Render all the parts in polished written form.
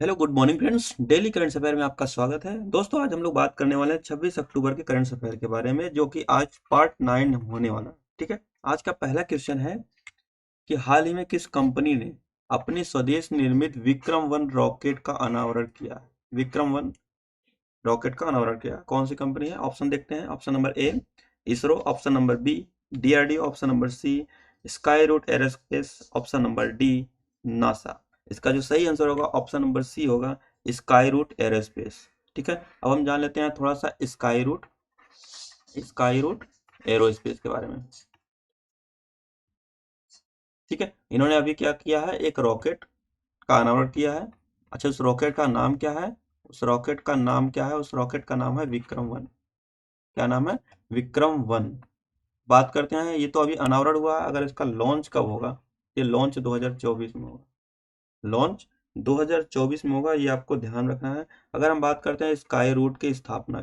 Hello good morning friends. Daily current affair में आपका स्वागत है। दोस्तों आज हम लोग बात करने वाले हैं 26 अक्टूबर के करंट अफेयर के बारे में, जो कि आज पार्ट 9 होने वाला है। ठीक है, आज का पहला क्वेश्चन है कि हाल ही में किस कंपनी ने अपने स्वदेश निर्मित विक्रम 1 रॉकेट का अनावरण किया है। विक्रम 1 रॉकेट का अनावरण किया है, कौन सी कंपनी है? ऑप्शन देखते हैं। Option number A ISRO, option number B DRDO, option number C Skyroot Aerospace, option number D NASA. इसका जो सही आंसर होगा ऑप्शन नंबर सी होगा, स्काई रूट एरोस्पेस। ठीक है, अब हम जान लेते हैं थोड़ा सा स्काई रूट एरोस्पेस के बारे में। ठीक है, इन्होंने अभी क्या किया है, एक रॉकेट का अनावरण किया है। अच्छा, उस रॉकेट का नाम क्या है? उस रॉकेट का नाम है विक्रम 1। क्या नाम है? विक्रम 1। बात करते हैं, ये तो अभी अनावरण हुआ है, अगर इसका लॉन्च कब होगा? ये लॉन्च 2024 में होगा। लॉन्च 2024 में होगा, ये आपको ध्यान रखना है। अगर हम बात करते हैं स्काई रूट की स्थापना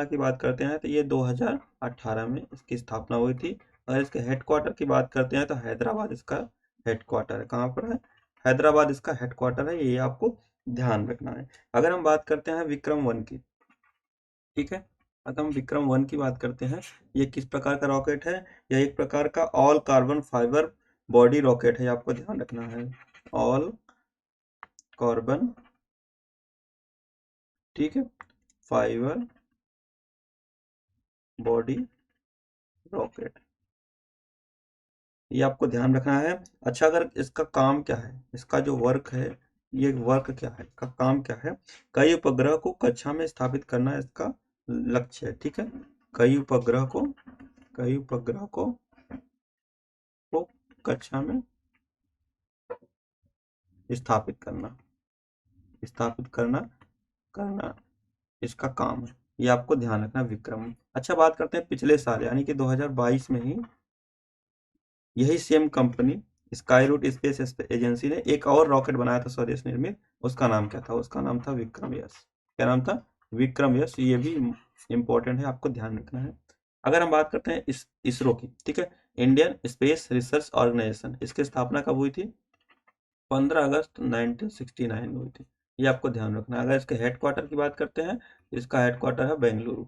की बात करते हैं तो ये 2018 में इसकी स्थापना हुई थी। अगर इसके हेडक्वार्टर की बात करते हैं तो हैदराबाद इसका हेडक्वार्टर है। कहाँ पर है? हैदराबाद इसका हेडक्वार्टर है, ये आपको ध्यान रखना है। अगर हम बात करते हैं विक्रम 1 की, ठीक है, अगर हम विक्रम 1 की बात करते हैं, ये किस प्रकार का रॉकेट है? यह एक प्रकार का all carbon fibre body rocket है, ये आपको ध्यान रखना है। ऑल कार्बन, ठीक है, फाइबर बॉडी रॉकेट, ये आपको ध्यान रखना है। अच्छा, अगर इसका काम क्या है, इसका जो वर्क है, ये वर्क क्या है, इसका काम क्या है? कई उपग्रह को कक्षा में स्थापित करना इसका लक्ष्य है। ठीक है, कई उपग्रह को कई उपग्रह को कक्षा में स्थापित करना स्थापित करना करना इसका काम है, ये आपको ध्यान रखना विक्रम। अच्छा, बात करते हैं पिछले साल यानी कि 2022 में ही यही same company Skyroot space agency ने एक और रॉकेट बनाया था स्वदेश निर्मित। उसका नाम क्या था? उसका नाम था विक्रम यश। क्या नाम था? विक्रम यश। ये भी इंपॉर्टेंट है, आपको ध्यान रखना है। अगर हम बात करते हैं इसरो की, ठीक है, इंडियन स्पेस रिसर्च ऑर्गेनाइजेशन, इसकी स्थापना कब हुई थी? 15 अगस्त 1969 में हुई थी, ये आपको ध्यान रखना है। अगर इसके हेडक्वार्टर की बात करते हैं तो इसका हेडक्वार्टर है बेंगलुरु।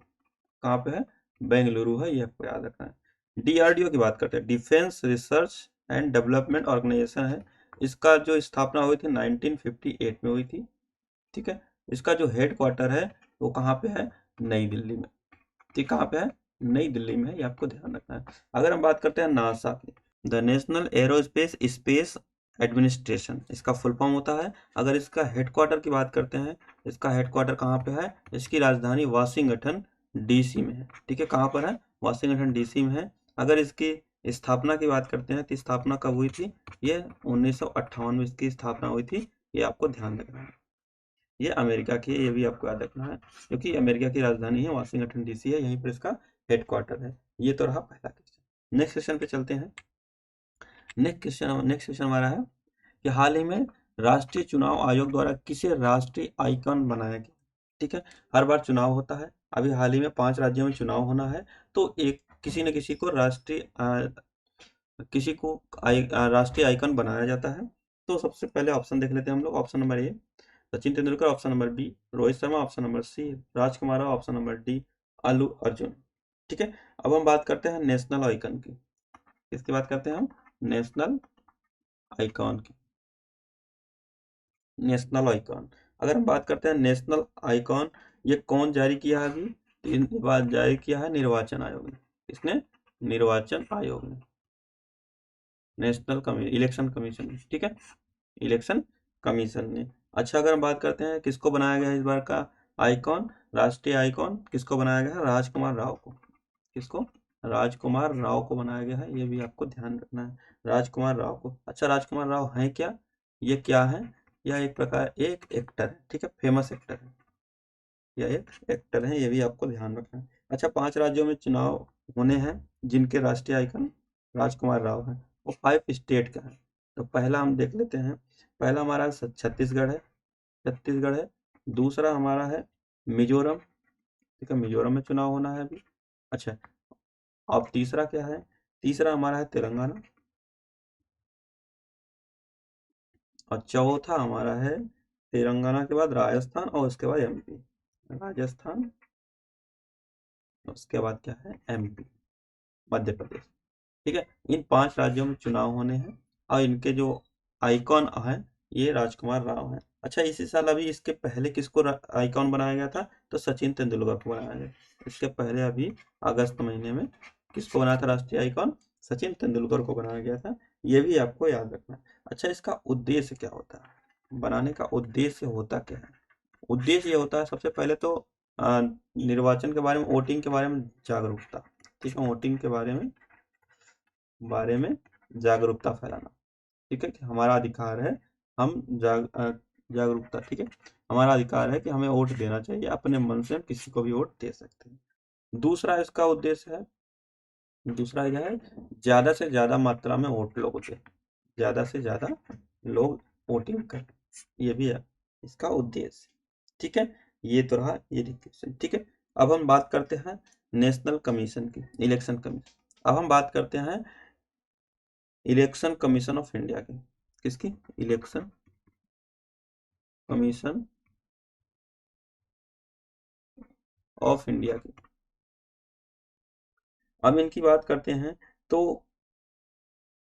कहाँ पे है? बेंगलुरु है, ये आपको याद रखना है। डीआरडीओ की बात करते हैं, डिफेंस रिसर्च एंड डेवलपमेंट ऑर्गेनाइजेशन है। इसका जो स्थापना हुई थी 1958 में हुई थी। ठीक है, इसका जो हेड क्वार्टर है वो कहाँ पे है? नई दिल्ली में। ठीक, कहाँ पे है? नई दिल्ली में है, ये आपको ध्यान रखना है। अगर हम बात करते हैं नासा की, the national aerospace space administration, इसका फुल फॉर्म होता है। अगर इसका हेडक्वार्टर की बात करते हैं, इसका हेडक्वार्टर कहाँ पे है? इसकी राजधानी वाशिंगटन डीसी में है। ठीक है, कहाँ पर है? वाशिंगटन डीसी में है। अगर इसकी स्थापना की बात करते हैं तो स्थापना कब हुई थी? ये 1958 में इसकी स्थापना हुई थी, ये आपको ध्यान रखना है। ये अमेरिका की है, ये भी आपको याद रखना है, क्योंकि अमेरिका की राजधानी है, वाशिंगटन डीसी है, यहीं पर इसका हेडक्वार्टर है। ये तो रहा पहला क्वेश्चन। नेक्स्ट क्वेश्चन पे चलते हैं। नेक्स्ट क्वेश्चन हमारा है कि हाल ही में राष्ट्रीय चुनाव आयोग द्वारा किसे राष्ट्रीय आइकन बनाया गया? ठीक है, हर बार चुनाव होता है, अभी हाल ही में 5 राज्यों में चुनाव होना है, तो एक किसी न किसी को राष्ट्रीय आइकन बनाया जाता है। तो सबसे पहले ऑप्शन देख लेते हैं हम लोग। Option number A Sachin Tendulkar, option number B Rohit Sharma, option number C Rajkumar Rao, option number D Allu Arjun. ठीक है, अब हम बात करते हैं नेशनल आइकन की। किसकी बात करते हैं हम? नेशनल आइकॉन की। नेशनल आइकॉन, अगर हम बात करते हैं नेशनल आइकॉन, ये कौन जारी किया है अभी? तो ये बात जारी किया है निर्वाचन आयोग ने। किसने? निर्वाचन आयोग ने, इलेक्शन कमीशन ने। ठीक है, इलेक्शन कमीशन ने। अच्छा, अगर हम बात करते हैं किसको बनाया गया है इस बार का आइकॉन, राष्ट्रीय आइकॉन किसको बनाया गया है? राजकुमार राव को। किसको? राजकुमार राव को बनाया गया है, ये भी आपको ध्यान रखना है, राजकुमार राव को। अच्छा, राजकुमार राव हैं क्या? ये क्या है? यह एक प्रकार एक एक्टर है, ठीक है, फेमस एक्टर है, यह एक एक्टर है, ये भी आपको ध्यान रखना है। अच्छा, 5 राज्यों में चुनाव होने हैं जिनके राष्ट्रीय आइकन राजकुमार राव है, वो 5 स्टेट का है। तो पहला हम देख लेते हैं। पहला हमारा छत्तीसगढ़ है। दूसरा हमारा है मिजोरम। ठीक है, मिजोरम में चुनाव होना है अभी। अच्छा, अब तीसरा क्या है? तीसरा हमारा है तेलंगाना। और चौथा हमारा है तेलंगाना के बाद राजस्थान और उसके बाद एमपी। राजस्थान, उसके बाद क्या है एमपी, मध्य प्रदेश। ठीक है, इन 5 राज्यों में चुनाव होने हैं और इनके जो आइकॉन है ये राजकुमार राव है। अच्छा, इसी साल अभी इसके पहले किसको आइकॉन बनाया गया था? तो सचिन तेंदुलकर को बनाया गया। इसके पहले अभी अगस्त महीने में किसको बनाया था राष्ट्रीय आइकॉन? सचिन तेंदुलकर को बनाया गया था। ये भी आपको याद रखना है। अच्छा, इसका उद्देश्य क्या होता है? बनाने का उद्देश्य होता क्या है? उद्देश्य ये होता है सबसे पहले तो निर्वाचन के बारे में, वोटिंग के बारे में जागरूकता। ठीक है, वोटिंग के बारे में जागरूकता फैलाना। ठीक है, कि हमारा अधिकार है, हम जागरूकता। ठीक है, हमारा अधिकार है कि हमें वोट देना चाहिए, अपने मन से हम किसी को भी वोट दे सकते हैं। दूसरा इसका उद्देश्य है, दूसरा यह है ज्यादा से ज्यादा मात्रा में वोट लोग दें, ज्यादा से ज्यादा लोग वोटिंग करें, ये भी है इसका उद्देश्य। ठीक है, ये तो रहा एजुकेशन। ठीक है, अब हम बात करते हैं नेशनल कमीशन की, इलेक्शन कमीशन। अब हम बात करते हैं इलेक्शन कमीशन ऑफ इंडिया की। किसकी? इलेक्शन कमीशन ऑफ इंडिया की। अब इनकी बात करते हैं तो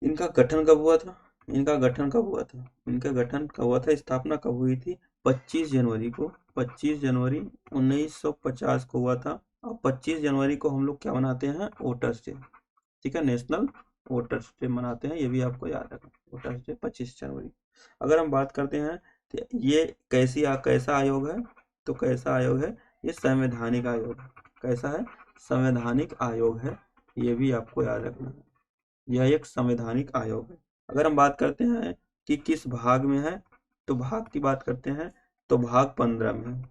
इनका गठन कब हुआ था? इनका गठन कब हुआ था? इनका गठन कब हुआ था, स्थापना कब हुई थी? 25 जनवरी को, 25 जनवरी 1950 को हुआ था। और 25 जनवरी को हम लोग क्या मनाते हैं? Voters day. ठीक है, नेशनल वोटर्स डे मनाते हैं, ये भी आपको याद रखना। वोटर्स डे 25 जनवरी। अगर हम बात करते हैं तो ये कैसा आयोग है? तो कैसा आयोग है? ये संवैधानिक आयोग है। कैसा है? संवैधानिक आयोग है, ये भी आपको याद रखना है। यह एक संवैधानिक आयोग है। अगर हम बात करते हैं कि किस भाग में है, तो भाग की बात करते हैं तो भाग 15 में है।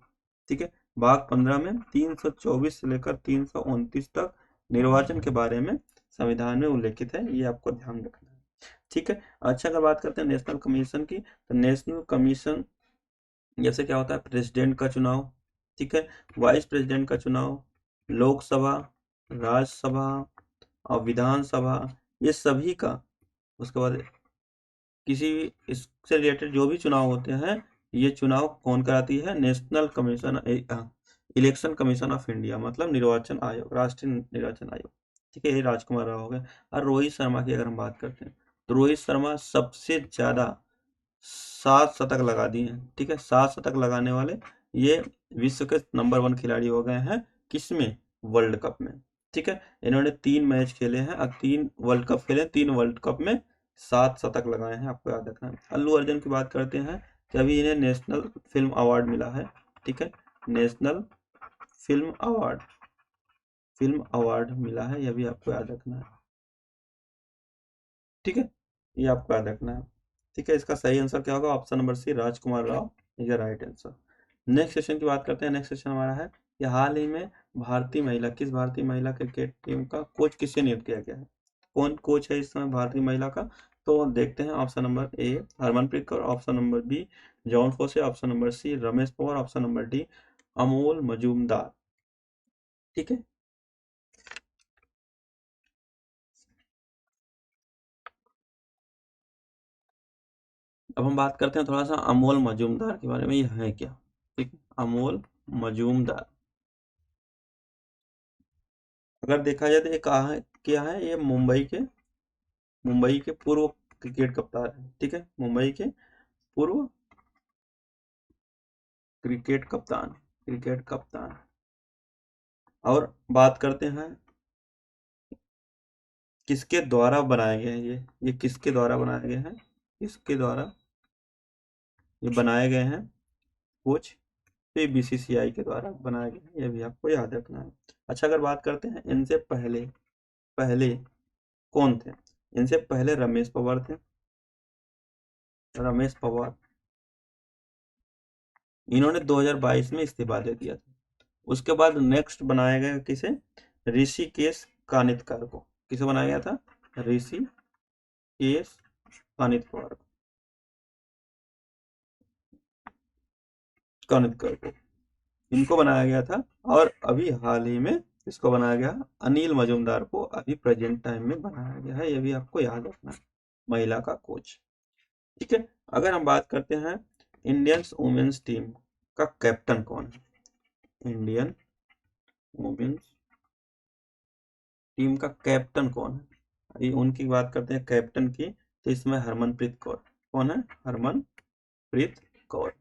ठीक है, भाग 15 में 324 से लेकर 329 तक निर्वाचन के बारे में संविधान में उल्लेखित है, ये आपको ध्यान रखना है। ठीक है, अच्छा, अगर बात करते हैं नेशनल कमीशन की, तो नेशनल कमीशन जैसे क्या होता है? प्रेसिडेंट का चुनाव, ठीक है, वाइस प्रेसिडेंट का चुनाव, लोकसभा, राज्यसभा और विधानसभा, ये सभी का, उसके बाद किसी भी इससे रिलेटेड जो भी चुनाव होते हैं, ये चुनाव कौन कराती है? National commission, election commission of India, मतलब निर्वाचन आयोग, राष्ट्रीय निर्वाचन आयोग। ठीक है, ये राजकुमार राव हो गए। और रोहित शर्मा की अगर हम बात करते हैं, तो रोहित शर्मा सबसे ज्यादा 7 शतक लगा दिए हैं। ठीक है, 7 शतक लगाने वाले ये विश्व के नंबर 1 खिलाड़ी हो गए हैं। किसमें? वर्ल्ड कप में। ठीक है, इन्होंने 3 मैच खेले हैं और 3 वर्ल्ड कप खेले, 3 वर्ल्ड कप में 7 शतक लगाए हैं, आपको याद रखना है। अल्लू अर्जुन की बात करते हैं कि अभी इन्हें नेशनल फिल्म अवार्ड मिला है। ठीक है, national film award, film award मिला है, यह भी आपको याद रखना है। ठीक है, ये आपको याद रखना है। ठीक है, इसका सही आंसर क्या होगा? Option number C, Rajkumar Rao is the right answer. Next question की बात करते हैं। नेक्स्ट क्वेश्चन हमारा है कि हाल ही में किस भारतीय महिला क्रिकेट टीम का कोच किसे नियुक्त किया गया है? कौन कोच है इस समय भारतीय महिला का? तो देखते हैं, option number A Harmanpreet Kaur, option number B John Fosse, option number C Ramesh Powar, option number D Amol Muzumdar. ठीक है, अब हम बात करते हैं थोड़ा सा अमोल मजूमदार के बारे में, ये है क्या? ठीक है, अमोल मजूमदार अगर देखा जाए तो ये कहाँ है, क्या है? ये मुंबई के पूर्व क्रिकेट कप्तान है। ठीक है, मुंबई के पूर्व क्रिकेट कप्तान। और बात करते हैं किसके द्वारा बनाए गए हैं ये किसके द्वारा बनाए गए हैं? किसके द्वारा ये बनाए गए हैं? कोच ये बीसीसीआई के द्वारा बनाए गए हैं, ये भी आपको याद रखना है। अच्छा, अगर बात करते हैं इनसे पहले पहले कौन थे? इनसे पहले रमेश पवार थे। रमेश पवार, इन्होंने 2022 में इस्तीफा दे दिया था। उसके बाद नेक्स्ट बनाया गया किसे? ऋषिकेश कानितकर को। किसे बनाया गया था? ऋषिकेश कानितकर कानितकर को, इनको बनाया गया था। और अभी हाल ही में इसको बनाया गया, अनिल मजूमदार को अभी प्रेजेंट टाइम में बनाया गया है, ये भी आपको याद रखना है, महिला का कोच। ठीक है। अगर हम बात करते हैं इंडियन वुमेन्स टीम का कैप्टन कौन है, इंडियन वुमेन्स टीम का कैप्टन कौन है, ये उनकी बात करते हैं कैप्टन की, तो इसमें हरमनप्रीत कौर, कौन है, हरमनप्रीत कौर,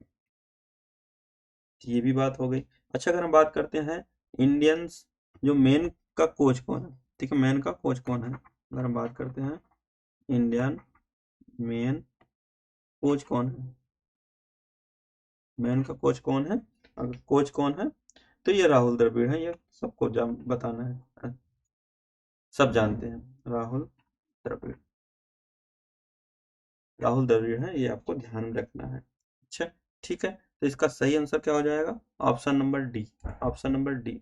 ये भी बात हो गई। अच्छा, अगर हम बात करते हैं इंडियंस जो मेन का कोच कौन है, ठीक है, मेन का कोच कौन है, अगर हम बात करते हैं इंडियन मेन कोच कौन है, मेन का कोच कौन है, अगर कोच कौन है तो ये राहुल द्रविड़ है, ये सबको बताना है, सब जानते हैं राहुल द्रविड़, राहुल द्रविड़ है, ये आपको ध्यान में रखना है। अच्छा, ठीक है, तो इसका सही आंसर क्या हो जाएगा, option number D, option number D.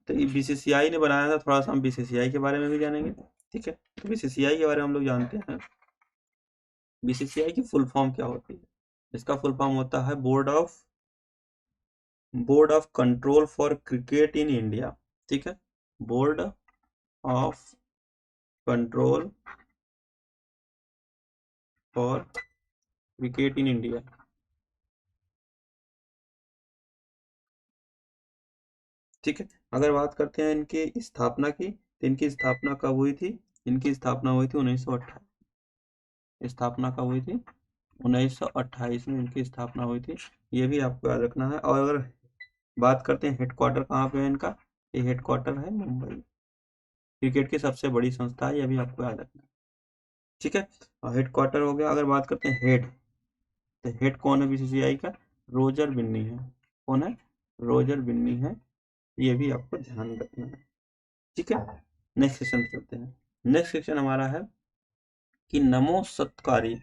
तो ये बीसीसीआई ने बनाया था, थोड़ा सा हम बीसीसीआई के बारे में भी जानेंगे। ठीक है, तो बीसीसीआई के बारे में हम लोग जानते हैं, बीसीसीआई की फुल फॉर्म क्या होती है, इसका फुल फॉर्म होता है board of control for cricket in India. ठीक है, board of control for cricket in India. ठीक है, अगर बात करते हैं इनकी स्थापना की, तो इनकी स्थापना कब हुई थी, इनकी स्थापना हुई थी 1928, स्थापना कब हुई थी, 1928 में इनकी स्थापना हुई थी, ये भी आपको याद रखना है। और अगर बात करते हैं हेडक्वार्टर कहाँ पे है इनका, ये हेडक्वार्टर है मुंबई, क्रिकेट की सबसे बड़ी संस्था है, ये भी आपको याद रखना है। ठीक है, और हेडक्वार्टर हो गया। अगर बात करते हैं हेड, तो हेड कौन है बीसीसीआई का, रोजर बिन्नी है, कौन है, रोजर बिन्नी है, ये भी आपको ध्यान रखना है। ठीक है, नेक्स्ट सेक्शन पे चलते हैं। नेक्स्ट सेक्शन हमारा है कि नमो सत्कारी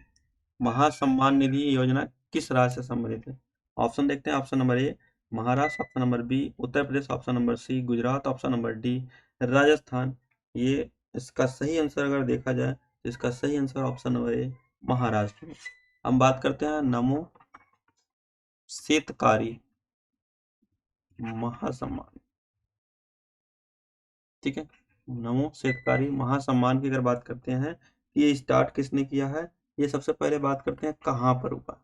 महासम्मान निधि योजना किस राज्य से संबंधित है। ऑप्शन देखते हैं, option number A Maharashtra, option number B Uttar Pradesh, option number C Gujarat, option number D Rajasthan. ये इसका सही आंसर अगर देखा जाए तो इसका सही answer option number A Maharashtra में। हम बात करते हैं नमो शेतकारी महासम्मान। ठीक है, नमो शेतकारी महासम्मान की अगर बात करते हैं, ये स्टार्ट किसने किया है, ये सबसे पहले बात करते हैं कहाँ पर हुआ,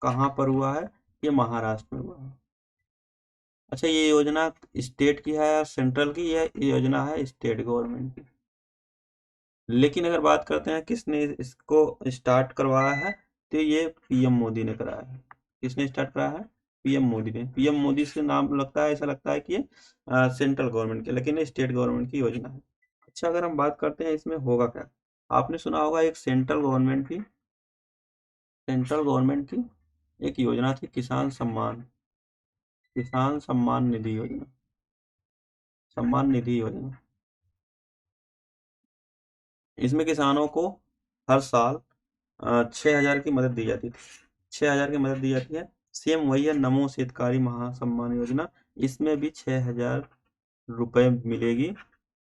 कहाँ पर हुआ है, ये महाराष्ट्र में हुआ है। अच्छा, ये योजना स्टेट की है या सेंट्रल की, ये योजना है स्टेट गवर्नमेंट की। लेकिन अगर बात करते हैं किसने इसको स्टार्ट करवाया है, तो ये पीएम मोदी ने कराया है। किसने स्टार्ट कराया है, पीएम मोदी ने। पीएम मोदी से नाम लगता है, ऐसा लगता है कि ये सेंट्रल गवर्नमेंट की, लेकिन ये स्टेट गवर्नमेंट की योजना है। अच्छा, अगर हम बात करते हैं इसमें होगा क्या, आपने सुना होगा एक सेंट्रल गवर्नमेंट की एक योजना थी किसान सम्मान निधि योजना, सम्मान निधि योजना। इसमें किसानों को हर साल 6,000 की मदद दी जाती थी, 6,000 की मदद दी जाती है। सेम वही है नमो शेतकारी महासम्मान योजना, इसमें भी 6,000 रुपए मिलेगी।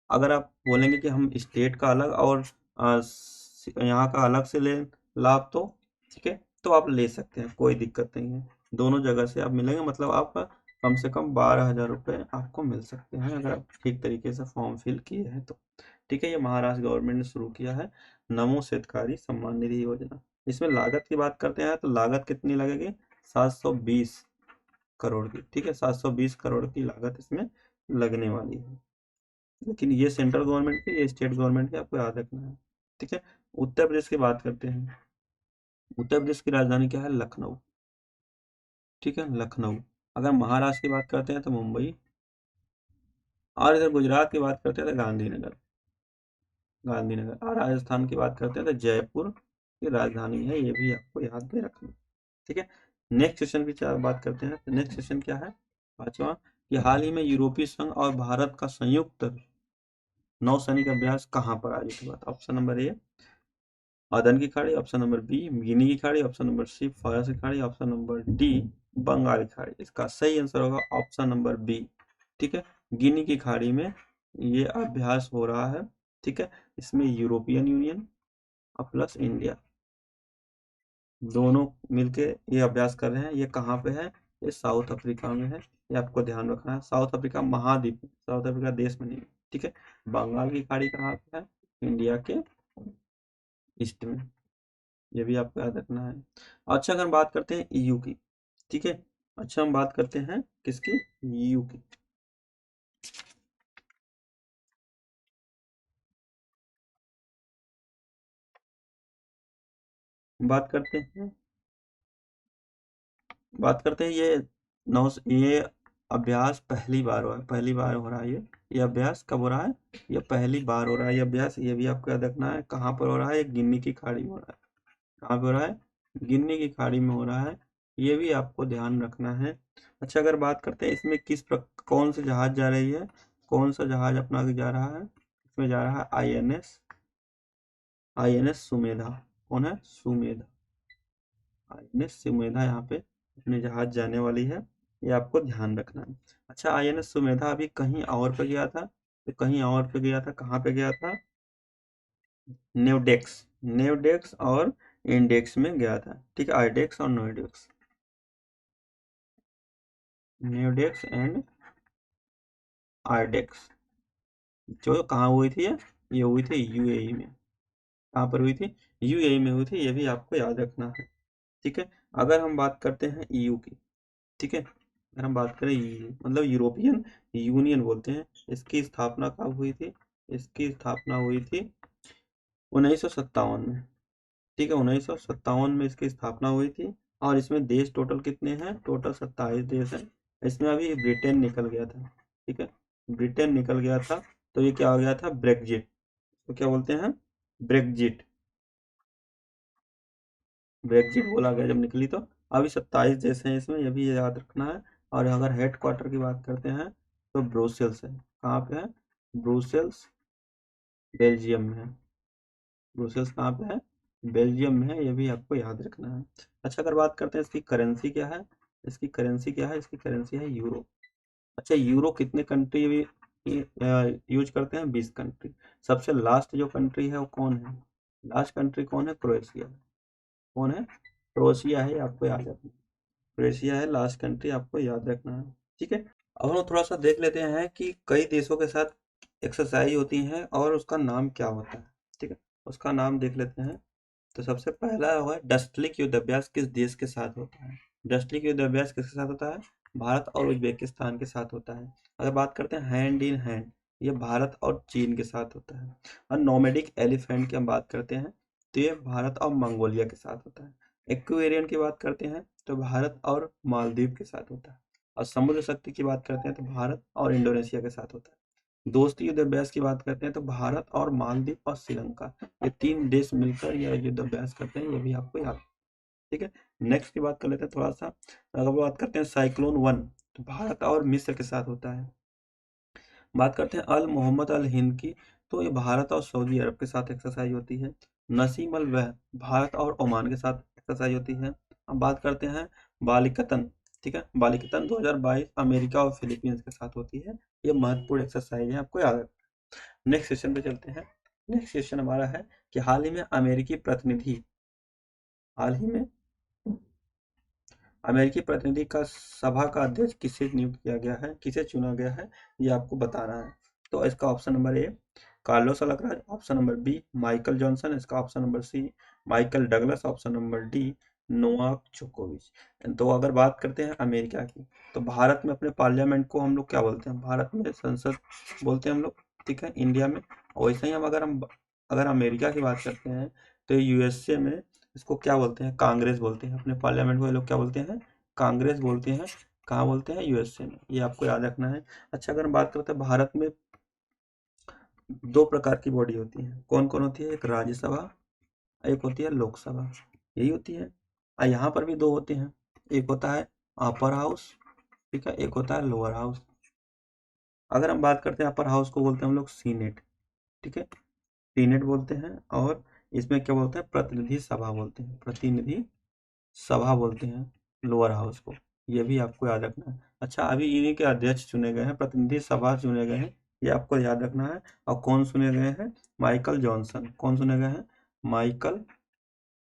अगर आप बोलेंगे कि हम स्टेट का अलग और यहाँ का अलग से ले लाभ, तो ठीक है, तो आप ले सकते हैं, कोई दिक्कत नहीं है, दोनों जगह से आप मिलेंगे, मतलब आपका कम से कम 12,000 रुपये आपको मिल सकते हैं अगर आप ठीक तरीके से फॉर्म फिल किए हैं तो। ठीक है, ये महाराष्ट्र गवर्नमेंट ने शुरू किया है नमो शेतकारी सम्मान निधि योजना। इसमें लागत की बात करते हैं तो लागत कितनी लगेगी, 720 करोड़ की। ठीक है, 720 करोड़ की लागत इसमें लगने वाली है, लेकिन ये सेंट्रल गवर्नमेंट की, ये स्टेट गवर्नमेंट की, आपको याद रखना है। ठीक है, उत्तर प्रदेश की बात करते हैं। उत्तर प्रदेश की राजधानी क्या है, लखनऊ। ठीक है, लखनऊ। अगर महाराष्ट्र की बात करते हैं तो मुंबई, और इधर गुजरात की बात करते हैं तो गांधीनगर, गांधीनगर। और राजस्थान की बात करते हैं तो जयपुर की राजधानी है, ये भी आपको याद में रखना। ठीक है, नेक्स्ट सेशन की बात करते हैं, तो नेक्स्ट सेशन क्या है, पांचवा, कि हाल ही में यूरोपीय संघ और भारत का संयुक्त नौसैनिक अभ्यास कहाँ पर आयोजित हुआ था। ऑप्शन नंबर ए अदन की खाड़ी, ऑप्शन नंबर बी गिनी की खाड़ी, ऑप्शन नंबर सी फारस की खाड़ी, ऑप्शन नंबर डी बंगाल की खाड़ी। इसका सही आंसर होगा ऑप्शन नंबर बी। ठीक है, गिनी की खाड़ी में ये अभ्यास हो रहा है। ठीक है, इसमें यूरोपियन यूनियन और प्लस इंडिया दोनों मिलके ये अभ्यास कर रहे हैं। ये कहाँ पे है, ये साउथ अफ्रीका में है, ये आपको ध्यान रखना है। साउथ अफ्रीका महाद्वीप, साउथ अफ्रीका देश में नहीं। ठीक है, बंगाल की खाड़ी कहाँ पे है, इंडिया के ईस्ट में। ये भी आपको याद रखना है। अच्छा, अगर हम बात करते हैं ईयू की, ठीक है। अच्छा, हम बात करते हैं किसकी, ईयू की। बात करते हैं, ये ये अभ्यास पहली बार हो रहा है, पहली बार हो रहा है ये अभ्यास कब हो रहा है, ये पहली बार हो रहा है ये अभ्यास। ये भी आपको याद रखना है। कहाँ पर हो रहा है, ये गिन्नी की खाड़ी में हो रहा है। कहाँ पे हो रहा है, गिन्नी की खाड़ी में हो रहा है। ये भी आपको ध्यान रखना है। अच्छा, अगर बात करते हैं इसमें कौन सा जहाज जा रही है, कौन सा जहाज अपना आगे जा रहा है, इसमें जा रहा है आईएनएस सुमेधा। कौन है, सुमेधा। आईएनएस सुमेधा यहाँ पे अपने जहाज जाने वाली है, ये आपको ध्यान रखना है। अच्छा, आईएनएस सुमेधा अभी कहीं और पे गया था, तो कहीं और पे गया था, कहाँ पे गया था, नेवडेक्स, नेवडेक्स और इंडेक्स में गया था, ठीक है, आईडेक्स और नोएडेक्स, नेवडेक्स एंड आईडेक्स। जो कहाँ हुई थी ये हुई थी यूएई में। कहाँ पर हुई थी, यूएई में हुई थी, ये भी आपको याद रखना है, ठीक है। अगर हम बात करते हैं ईयू की, ठीक है, अगर हम बात करें ईयू मतलब यूरोपियन यूनियन बोलते हैं, इसकी स्थापना कब हुई थी, इसकी स्थापना हुई थी 1957 में, ठीक है, 1957 में इसकी स्थापना हुई थी। और इसमें देश टोटल कितने हैं, टोटल 27 देश हैं। इसमें अभी ब्रिटेन निकल गया था, ठीक है, ब्रिटेन निकल गया था, तो ये क्या हो गया था, ब्रेक्जिट। तो क्या बोलते हैं, ब्रेक्जिट, ब्रेक्जिट बोला गया जब निकली तो। अभी 27 देश हैं इसमें, ये भी याद रखना है। और अगर हेड क्वार्टर की बात करते हैं तो ब्रुसेल्स है। कहाँ पे है, ब्रुसेल्स बेल्जियम में है। ब्रुसेल्स कहाँ पे है, बेल्जियम में है, ये भी आपको याद रखना है। अच्छा, अगर बात करते हैं इसकी करेंसी क्या है, इसकी करेंसी क्या है, इसकी करेंसी है यूरो। अच्छा, यूरो कितने कंट्री यूज करते हैं, 20 कंट्री। सबसे लास्ट जो कंट्री है वो कौन है, लास्ट कंट्री कौन है, क्रोएशिया। कौन है, क्रोएशिया है, आपको याद रखना है। क्रोएशिया है लास्ट कंट्री, आपको याद रखना है, ठीक है। अब हम थोड़ा सा देख लेते हैं कि कई देशों के साथ एक्सरसाइज होती हैं और उसका नाम क्या होता है, ठीक है, उसका नाम देख लेते हैं। तो सबसे पहला है डस्टलिक युद्ध अभ्यास किस देश के साथ होता है, डस्टलिक युद्ध अभ्यास किसके साथ होता है, भारत और उज्बेकिस्तान के साथ होता है। अगर बात करते हैं हैंड इन हैंड, ये भारत और चीन के साथ होता है। और नोमैडिक एलिफेंट की हम बात करते हैं, तो ये भारत और मंगोलिया के साथ होता है। एक्वेरियन की बात करते हैं तो भारत और मालदीव के साथ होता है। और समुद्र शक्ति की बात करते हैं तो भारत और इंडोनेशिया के साथ होता है। दोस्ती युद्ध अभ्यास की बात करते हैं तो भारत और मालदीव और श्रीलंका, ये 3 देश मिलकर यह युद्ध अभ्यास करते हैं, ये भी आपको याद, ठीक है। नेक्स्ट की बात कर लेते हैं थोड़ा सा। अगर बात करते हैं साइक्लोन वन, तो भारत और मिस्र के साथ होता है। बात करते हैं अल मोहम्मद अल हिंद की, तो ये भारत और सऊदी अरब के साथ एक्सरसाइज होती है। नसीम अल वह, भारत और ओमान के साथ एक्सरसाइज होती है। अब बात करते हैं बालिकतन, ठीक है, बालिकतन 2022 अमेरिका और फिलीपींस के साथ होती है। ये महत्वपूर्ण एक्सरसाइज है, आपको याद रखना। नेक्स्ट सेशन पे चलते हैं। नेक्स्ट सेशन हमारा है कि हाल ही में अमेरिकी प्रतिनिधि, हाल ही में अमेरिकी प्रतिनिधि का सभा का अध्यक्ष किसे नियुक्त किया गया है, किसे चुना गया है, ये आपको बताना है। तो इसका option number A Carlos Alcaraz, option number B Michael Johnson, इसका option number C Michael Douglas, option number D Novak जोकोविच। तो अगर बात करते हैं अमेरिका की, तो भारत में अपने पार्लियामेंट को हम लोग क्या बोलते हैं, भारत में संसद बोलते हैं हम लोग, ठीक है, इंडिया में। वैसे ही हम अगर अमेरिका की बात करते हैं तो यूएसए में इसको क्या बोलते हैं, कांग्रेस बोलते हैं। अपने पार्लियामेंट को ये लोग क्या बोलते हैं, कांग्रेस बोलते हैं। कहाँ बोलते हैं, यूएसए में, ये आपको याद रखना है। अच्छा, अगर हम बात करते हैं भारत में 2 प्रकार की बॉडी होती है, कौन कौन होती है, एक राज्यसभा, एक होती है लोकसभा, यही होती है। यहाँ पर भी 2 होते हैं, एक होता है अपर हाउस, ठीक है, एक होता है लोअर हाउस। अगर हम बात करते हैं अपर हाउस को बोलते हैं हम लोग सीनेट, ठीक है, सीनेट बोलते हैं। और इसमें क्या बोलते हैं, प्रतिनिधि सभा बोलते हैं, प्रतिनिधि सभा बोलते हैं लोअर हाउस को, ये भी आपको याद रखना है। अच्छा, अभी इन्हीं के अध्यक्ष चुने गए हैं, प्रतिनिधि सभा चुने गए हैं, ये आपको याद रखना है। और कौन चुने गए हैं, माइकल जॉनसन, कौन चुने गए हैं, माइकल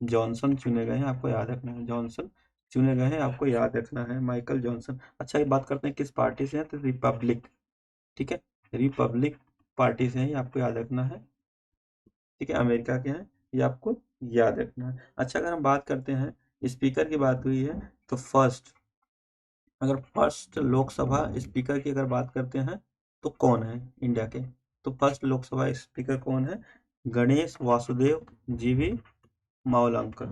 जॉनसन चुने गए हैं, आपको याद रखना है, जॉनसन चुने गए हैं, आपको याद रखना है, माइकल जॉनसन। अच्छा, ये बात करते हैं किस पार्टी से है, तो रिपब्लिक, ठीक है, रिपब्लिक पार्टी से है, ये आपको याद रखना है, ठीक है, अमेरिका के हैं, ये आपको याद रखना है। अच्छा, अगर हम बात करते हैं, स्पीकर की बात हुई है, तो फर्स्ट लोकसभा स्पीकर की अगर बात करते हैं तो कौन है इंडिया के? तो फर्स्ट लोकसभा स्पीकर कौन है? गणेश वासुदेव जीवी मावलंकर।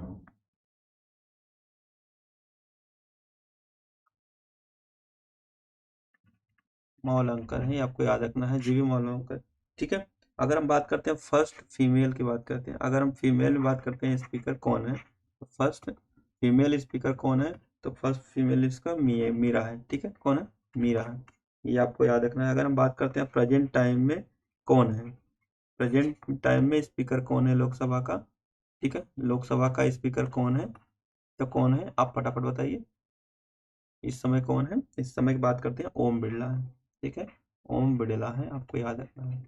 मावलंकर है, ये आपको याद रखना है, जीवी मावलंकर। ठीक है। अगर हम बात करते हैं फर्स्ट फीमेल की बात करते हैं, अगर हम फीमेल में बात करते हैं स्पीकर कौन है, तो फर्स्ट फीमेल स्पीकर कौन है? तो फर्स्ट फीमेल इसका मीरा है। ठीक है, कौन है? मीरा है, ये आपको याद रखना है। अगर हम बात करते हैं प्रेजेंट टाइम में कौन है, प्रेजेंट टाइम में स्पीकर कौन है लोकसभा का? ठीक है, लोकसभा का स्पीकर कौन है? तो कौन है, आप फटाफट बताइए। इस समय कौन है? इस समय की बात करते हैं, ओम बिरला है। ठीक है, ओम बिरला है, आपको याद रखना है।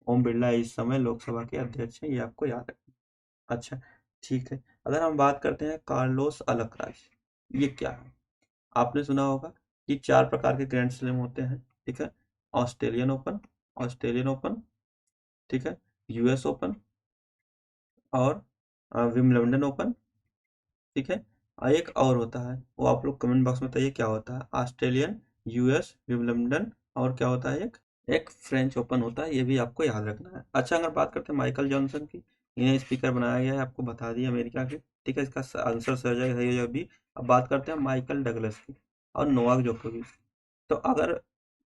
ओम बिरला इस समय लोकसभा के अध्यक्ष हैं, ये आपको याद रखना है। अच्छा, ठीक है। अगर हम बात करते हैं कार्लोस अल्कराज, ये क्या है? आपने सुना होगा कि 4 प्रकार के ग्रैंड स्लैम होते हैं। ठीक है, ऑस्ट्रेलियन ओपन, ऑस्ट्रेलियन ओपन, ठीक है, यूएस ओपन, और विम्बलडन ओपन। ठीक है, और एक और होता है, वो आप लोग कमेंट बॉक्स में बताइए क्या होता है। ऑस्ट्रेलियन, यूएस, विम्बलडन, और क्या होता है? एक फ्रेंच ओपन होता है, ये भी आपको याद रखना है। अच्छा, अगर बात करते हैं माइकल जॉनसन की, इन्हें स्पीकर बनाया गया है, आपको बता दिया अमेरिका के। ठीक है, इसका आंसर सही हो जाएगा बी। अब बात करते हैं माइकल डगलस की और नोवाक जोकोविच। तो अगर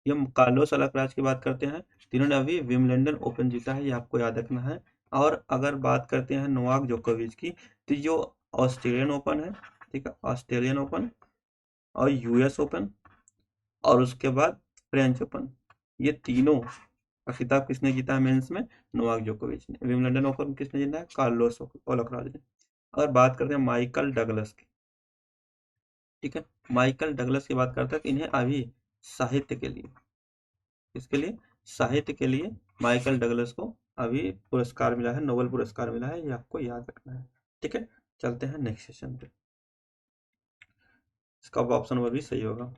ये कार्लोस अल्कराज की बात करते हैं, तीनों ने अभी विम्बलडन ओपन जीता है, ये आपको याद रखना है। और अगर बात करते हैं नोवाक जोकोविच की, तो जो ऑस्ट्रेलियन ओपन है, ठीक है, ऑस्ट्रेलियन ओपन और यूएस ओपन और उसके बाद फ्रेंच ओपन, ये तीनों का खिताब किसने जीता है मेंस में? नोवाक जोकोविच ने। विम्बलडन ओपन किसने जीता है? कार्लोस अल्कराज ने। अगर बात करते हैं माइकल डगलस की, ठीक है, माइकल डगलस की बात करते हैं, तो इन्हें अभी साहित्य के लिए, इसके लिए, साहित्य के लिए माइकल डगलस को अभी पुरस्कार मिला है, नोबेल पुरस्कार मिला है, ये आपको याद रखना है। ठीक है, चलते हैं नेक्स्ट सेशन पे। इसका ऑप्शन नंबर भी सही होगा।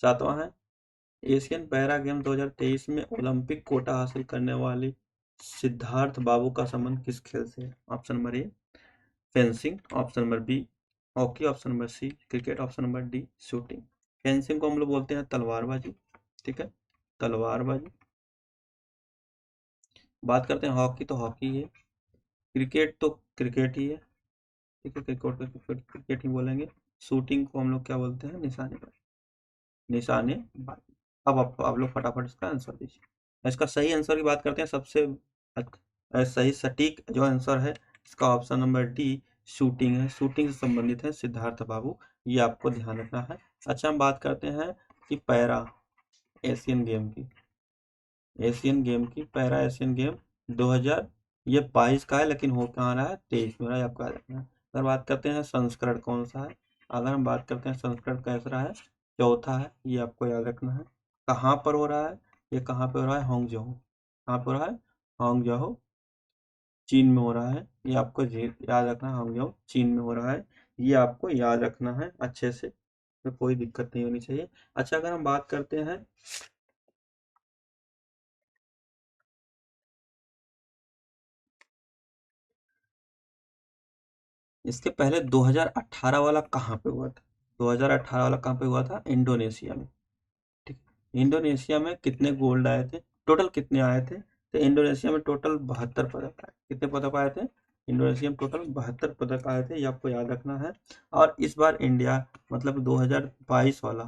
7वां है, एशियन पैरा गेम 2023 में ओलंपिक कोटा हासिल करने वाली सिद्धार्थ बाबू का संबंध किस खेल से है? Option number A fencing, option number B hockey, option number C cricket, option number D shooting. Fencing को हम लोग बोलते हैं तलवारबाजी। ठीक है, तलवारबाजी। बात करते हैं हॉकी, तो हॉकी है। क्रिकेट तो क्रिकेट ही है। ठीक है, क्रिकेट क्रिकेट ही बोलेंगे। शूटिंग को हम लोग क्या बोलते हैं? निशानेबाजी, निशानेबाजी। अब आप लोग फटाफट इसका आंसर दीजिए। इसका सही आंसर की बात करते हैं, सबसे सही सटीक जो आंसर है इसका ऑप्शन नंबर डी शूटिंग है। शूटिंग से संबंधित है सिद्धार्थ बाबू, ये आपको ध्यान रखना है। अच्छा, हम बात करते हैं कि पैरा एशियन गेम की, एशियन गेम की, पैरा एशियन गेम 2000 ये 22 का है, लेकिन हो कहाँ रहा है? 23 में रहा है, आपको याद रखना है। अगर बात करते हैं संस्करण कौन सा है, अगर हम बात करते हैं संस्करण कैसा है? चौथा है, ये आपको याद रखना है। कहाँ पर हो रहा है? ये कहाँ पे हो रहा है? हांगझो। कहाँ पे हो रहा है? हांगझो, चीन में हो रहा है, ये आपको याद रखना है। हांगझो चीन में हो रहा है, ये आपको याद रखना है अच्छे से, तो कोई दिक्कत नहीं होनी चाहिए। अच्छा, अगर हम बात करते हैं, इसके पहले 2018 वाला कहाँ पे हुआ था? 2018 वाला कहाँ पे हुआ था? इंडोनेशिया में। ठीक है, इंडोनेशिया में कितने गोल्ड आए थे? टोटल कितने आए थे? तो इंडोनेशिया में टोटल 72 पदक आए। कितने पदक आए थे? इंडोनेशिया में टोटल 72 पदक आए थे, ये आपको याद रखना है। और इस बार इंडिया, मतलब 2022 वाला,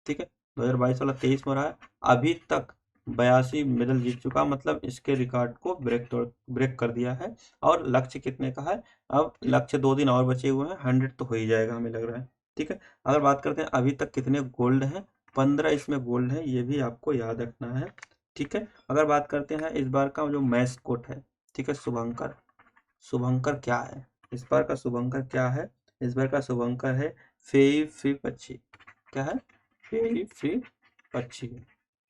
ठीक है, 2022 वाला 23 में रहा है, अभी तक 82 मेडल जीत चुका, मतलब इसके रिकॉर्ड को ब्रेक कर दिया है। और लक्ष्य कितने का है? अब लक्ष्य 2 दिन और बचे हुए हैं, 100 तो हो ही जाएगा हमें लग रहा है। ठीक है, अगर बात करते हैं अभी तक कितने गोल्ड हैं, 15 इसमें गोल्ड है, ये भी आपको याद रखना है। ठीक है, अगर बात करते हैं इस बार का जो मैस्कोट है, ठीक है, शुभंकर, शुभंकर क्या है? इस बार का शुभंकर क्या है? इस बार का शुभंकर है फेई फी पक्षी। क्या है? फेई फी पक्षी,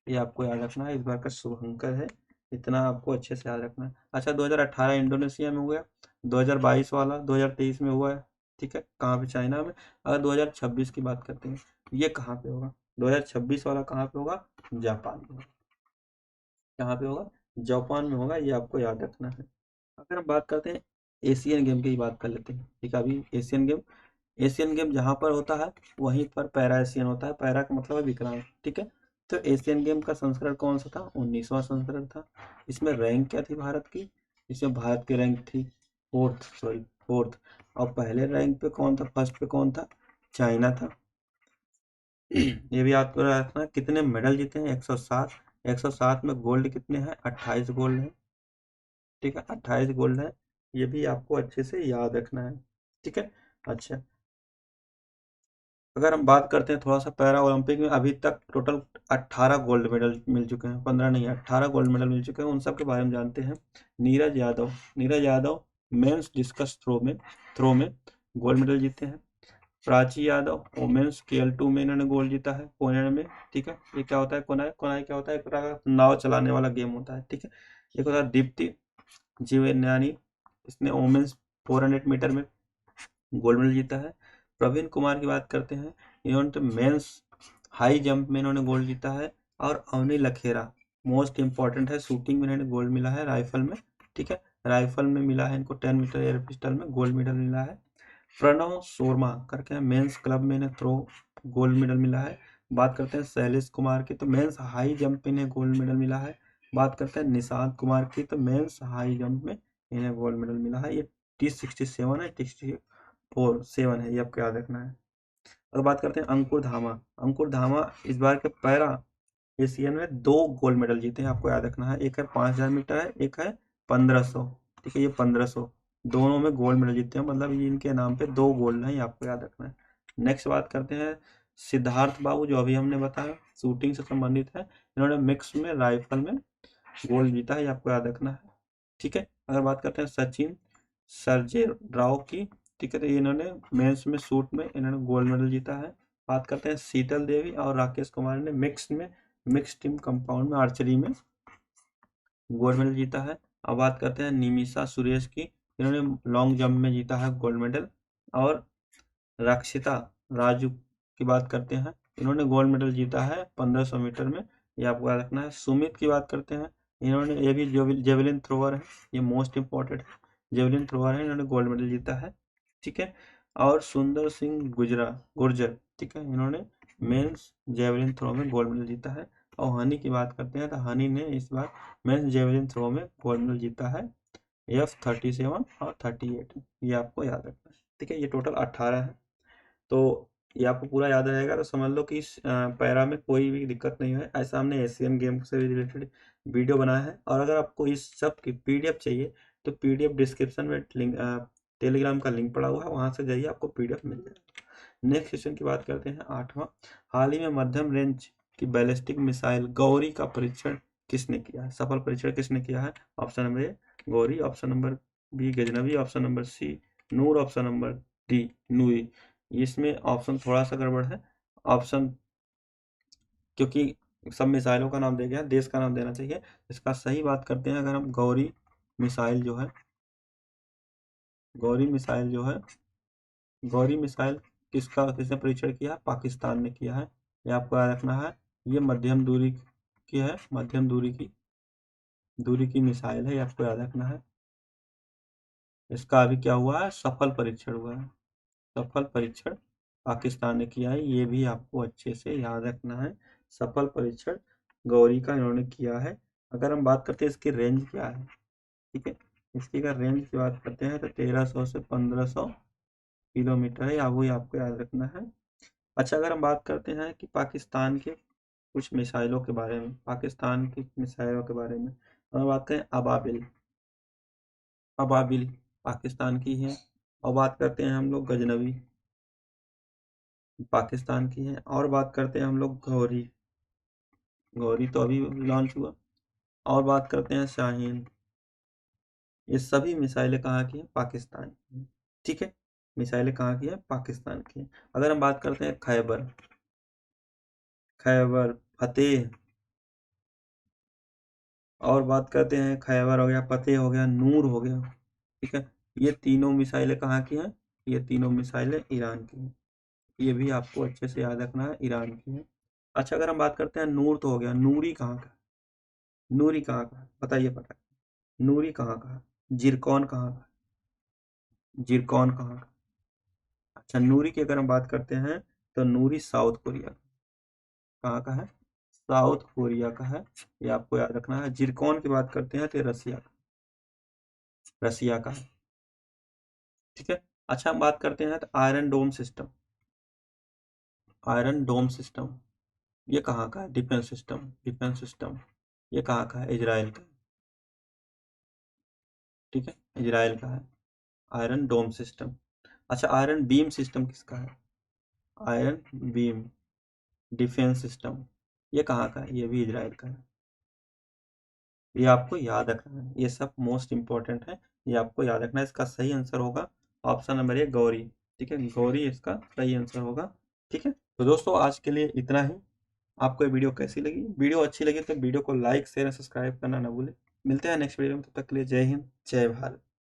ये आपको याद रखना है, इस बार का शुभंकर है, इतना आपको अच्छे से याद रखना है। अच्छा, 2018 इंडोनेशिया में हुआ, 2022 वाला 2023 में हुआ है। ठीक है, कहाँ पे? चाइना में। अगर 2026 की बात करते हैं, ये कहाँ पे होगा? 2026 वाला कहाँ पे होगा? जापान में होगा। कहाँ पे होगा? जापान में होगा, ये आपको याद रखना है। अगर हम बात करते हैं एशियन गेम की बात कर लेते हैं। ठीक है, अभी एशियन गेम जहाँ पर होता है वहीं पर पैरा एशियन होता है। पैरा का मतलब है विकलांग। ठीक है, तो एशियन गेम का संस्करण कौन सा था? 19वां संस्करण था। इसमें रैंक क्या थी भारत की? इसमें भारत की रैंक थी फोर्थ। और पहले रैंक पे कौन था? फर्स्ट पे कौन था? चाइना था। ये भी आपको रखना। कितने मेडल जीते हैं? 107। 107 में गोल्ड कितने हैं? 28 गोल्ड है। ठीक है, 28 गोल्ड है। ये भी आपको अच्छे से याद रखना है। ठीक है, अच्छा, अगर हम बात करते हैं थोड़ा सा पैरा ओलंपिक में अभी तक टोटल 18 गोल्ड मेडल मिल चुके हैं। 15 नहीं, 18 गोल्ड मेडल मिल चुके हैं। उन सब के बारे में जानते हैं। Neeraj Yadav men's discus throw में गोल्ड मेडल जीते हैं। प्राची यादव वोमेन्स KL2 में इन्होंने गोल्ड जीता है, कोनाई में। ठीक है, ये क्या होता है? कोनाई क्या होता है? एक तरह का नाव चलाने वाला गेम होता है। ठीक है, एक होता है दीप्ति जीवनानी, इसने वोमेन्स 400 मीटर में गोल्ड मेडल जीता है। प्रवीण कुमार की बात करते हैं, इन्होंने तो मेंस हाई जंप में इन्होंने गोल्ड जीता है। और अवनी लखेरा मोस्ट इंपॉर्टेंट है, शूटिंग में इन्होंने गोल्ड मिला है, राइफल में। ठीक है, राइफल में मिला है इनको 10 मीटर एयर पिस्टल में गोल्ड मेडल मिला है। प्रणव शर्मा करके मेंस क्लब में इन्हें थ्रो गोल्ड मेडल मिला है। बात करते हैं शैलेश कुमार की, तो मेंस हाई जंप में इन्हें गोल्ड मेडल मिला है। बात करते हैं निशांत कुमार की, तो मेंस हाई जंप में इन्हें गोल्ड मेडल मिला है। ये T67 है, T67 है, ये आपको याद रखना है। अगर बात करते हैं अंकुर धामा इस बार के पैरा एशियन में 2 गोल्ड मेडल जीते हैं, आपको याद रखना है। एक है 5000 मीटर है, एक है 1500। ठीक है, ये 1500 दोनों में गोल्ड मेडल जीते हैं, मतलब ये इनके नाम पे 2 गोल्ड हैं, ये आपको याद रखना है। नेक्स्ट बात करते हैं सिद्धार्थ बाबू, जो अभी हमने बताया शूटिंग से संबंधित है। इन्होंने मिक्स में राइफल में गोल्ड जीता है, ये आपको याद रखना है। ठीक है, अगर बात करते हैं सचिन सरजे राव की, ठीक है, तो इन्होंने मेंस में शूट में इन्होंने गोल्ड मेडल जीता है। बात करते हैं शीतल देवी और राकेश कुमार ने मिक्स टीम कंपाउंड में आर्चरी में गोल्ड मेडल जीता है। अब बात करते हैं निमिषा सुरेश की, इन्होंने लॉन्ग जंप में जीता है गोल्ड मेडल। और रक्षिता राजू की बात करते हैं, इन्होंने गोल्ड मेडल जीता है 1500 मीटर में, ये आपको याद रखना है। सुमित की बात करते हैं, इन्होंने ये भी जेवलिन थ्रोअर है, ये मोस्ट इंपॉर्टेंट है, जेवलिन थ्रोअर है, इन्होंने गोल्ड मेडल जीता है। ठीक है, और सुंदर सिंह गुर्जर, ठीक है, इन्होंने मेंस जेवलिन थ्रो में गोल्ड मेडल जीता है। और हनी की बात करते हैं, तो हनी ने इस बार मेंस जेवलिन थ्रो में गोल्ड मेडल जीता है, F37 और 38, ये आपको याद रखना है। ठीक है, ये टोटल 18 है। तो ये आपको पूरा याद रहेगा, तो समझ लो कि इस पैरा में कोई भी दिक्कत नहीं है। ऐसा हमने एशियन गेम से रिलेटेड वीडियो बनाया है। और अगर आपको इस सब की PDF चाहिए, तो PDF डिस्क्रिप्शन में लिंक, टेलीग्राम का लिंक पड़ा हुआ है, वहाँ से जाइए, आपको PDF मिल जाएगा। नेक्स्ट क्वेश्चन की बात करते हैं 8वां। हाल ही में मध्यम रेंज की बैलिस्टिक मिसाइल गौरी का परीक्षण किसने किया है? सफल परीक्षण किसने किया है? Option number A Ghori, option number B Ghaznavi, option number C Noor, option number D Noori. इसमें ऑप्शन थोड़ा सा गड़बड़ है ऑप्शन, क्योंकि सब मिसाइलों का नाम दे गया, देश का नाम देना चाहिए। इसका सही बात करते हैं, अगर हम मिसाइल जो है गौरी मिसाइल जो है गौरी मिसाइल किसने परीक्षण किया? पाकिस्तान ने किया है, ये आपको याद रखना है। ये मध्यम दूरी की है, मध्यम दूरी की मिसाइल है, ये आपको याद रखना है। इसका अभी क्या हुआ है? सफल परीक्षण हुआ है, सफल परीक्षण पाकिस्तान ने किया है, ये भी आपको अच्छे से याद रखना है। सफल परीक्षण गौरी का इन्होंने किया है। अगर हम बात करते हैं इसकी रेंज क्या है, ठीक है, इसकी अगर रेंज की बात करते हैं, तो 1300 से 1500 किलोमीटर है, या वही आपको याद रखना है। अच्छा, अगर हम बात करते हैं कि पाकिस्तान के कुछ मिसाइलों के बारे में, हम बात करें अबाबिल पाकिस्तान की है। और बात करते हैं हम लोग गजनवी, पाकिस्तान की है। और बात करते हैं हम लोग गौरी, गौरी तो अभी लॉन्च हुआ। और बात करते हैं शाहीन, ये सभी मिसाइलें कहाँ की हैं? पाकिस्तान की हैं। ठीक है, मिसाइलें कहाँ की हैं? पाकिस्तान की हैं। अगर हम बात करते हैं खैबर फतेह, और बात करते हैं खैबर हो गया, फतेह हो गया, नूर हो गया, ठीक है, ये तीनों मिसाइलें कहाँ की हैं? ये तीनों मिसाइलें ईरान की हैं, ये भी आपको अच्छे से याद रखना है, ईरान की है। अच्छा, अगर हम बात करते हैं नूर तो हो गया, नूरी कहाँ का? नूरी कहाँ का बताइए, पता है? नूरी कहाँ का? जिरकौन कहाँ का? जिरकॉन कहाँ का? अच्छा, नूरी की अगर हम बात करते हैं तो नूरी साउथ कोरिया का। कहाँ का है? साउथ कोरिया का है, ये आपको याद रखना है। जिरकॉन की बात करते हैं तो ये रसिया का, रसिया का है। ठीक है। अच्छा, हम बात करते हैं तो आयरन डोम सिस्टम, आयरन डोम सिस्टम ये कहाँ का है? डिफेंस सिस्टम, डिफेंस सिस्टम ये कहाँ का है? इजराइल का। ठीक है, इजराइल का है आयरन डोम सिस्टम। अच्छा, आयरन बीम सिस्टम किसका है? आयरन बीम डिफेंस सिस्टम ये कहाँ का है? ये भी इजराइल का है। ये आपको याद रखना है, ये सब मोस्ट इंपॉर्टेंट है, ये आपको याद रखना है। इसका सही आंसर होगा ऑप्शन नंबर ए, गौरी। ठीक है, गौरी इसका सही आंसर होगा। ठीक है, तो दोस्तों आज के लिए इतना ही। आपको ये वीडियो कैसी लगी? वीडियो अच्छी लगी तो वीडियो को लाइक शेयर सब्सक्राइब करना ना भूलें। मिलते हैं नेक्स्ट वीडियो में, तब तक के लिए जय हिंद, जय भारत।